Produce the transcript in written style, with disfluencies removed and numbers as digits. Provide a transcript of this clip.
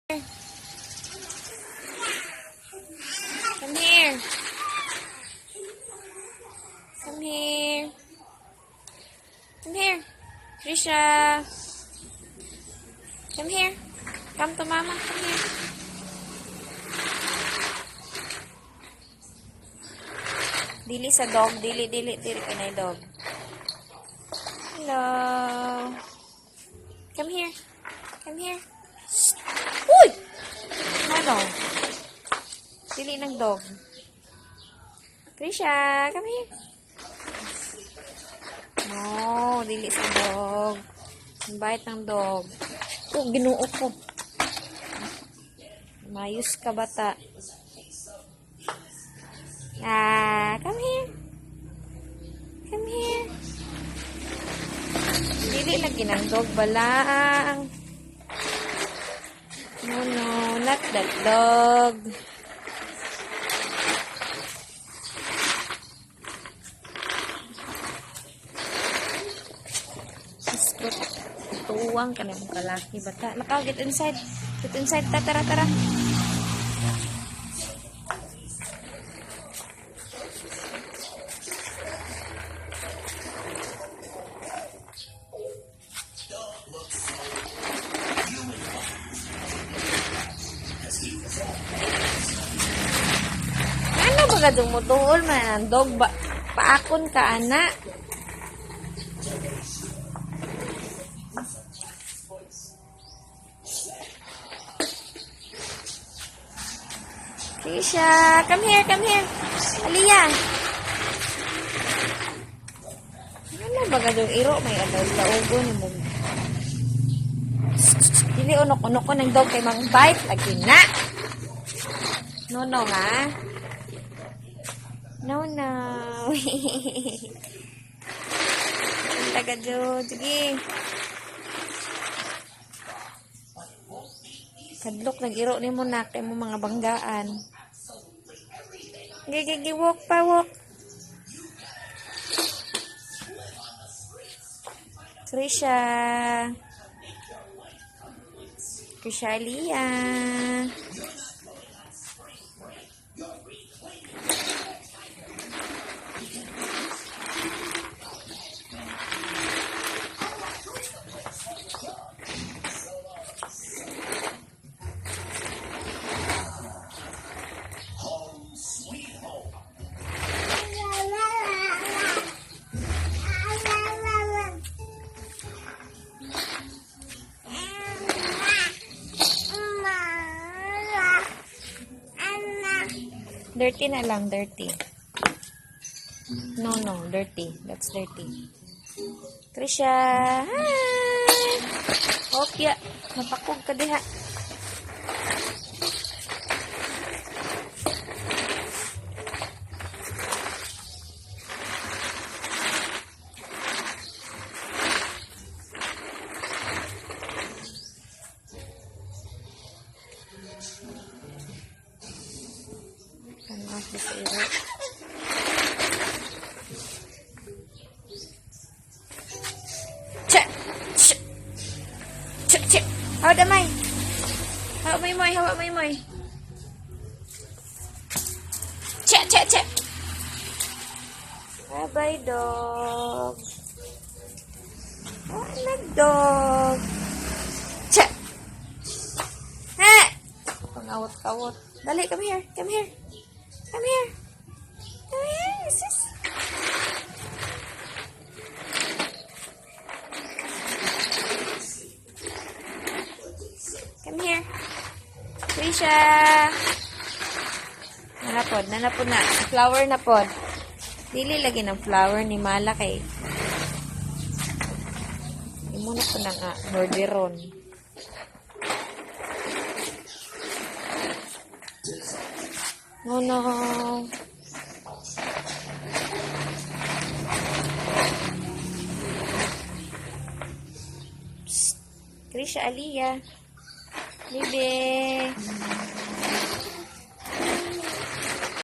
Come here. Come here. Come here. Trisha. Come here. Come to mama. Come here. Dili sa dog. Dili ka na dog. Hello. Come here. Come here. Uy! Ano? Dili ng dog. Trisha, come here. No, dili sa dog. Ang bait ng dog. Oh, ginuo ko. Mayus ka bata. Ah, come here. Come here. Dili lagi ng dog balang. No, not that dog. Tuwang ka na yung kalaki bata. Makaw, get inside. Get inside. Tara. Ano ba ka dumutuhol man ang dog? Paakon ka, anak. Trisha, come here. Aliyah. Ano ba ka dong iro? May adal-laugo ni mo. Dili unok-unok ko ng dog kay mang bite. Lagi na. No, ha? No. Ang taga dyan. Sige. Kadlok, nag-iro ni mo na. Kaya mo mga banggaan. Gigi, walk. Trisha Aliyah. Dirty na lang, dirty. No, dirty. That's dirty. Trisha, hi! Opya, mapakog ka diha. Check. Hawak damay. Hawak may. Check. Bye dog. Oh, dog. Check. Ha. Pangawat-kawat. Dali, come here. Sis. Come here. Trisha. Nanapod na. Flower na pod. Dili lagi ng flower ni Mala kay. Imuna ko na nga. Borderon. No. Trisha Aliyah. Bibi.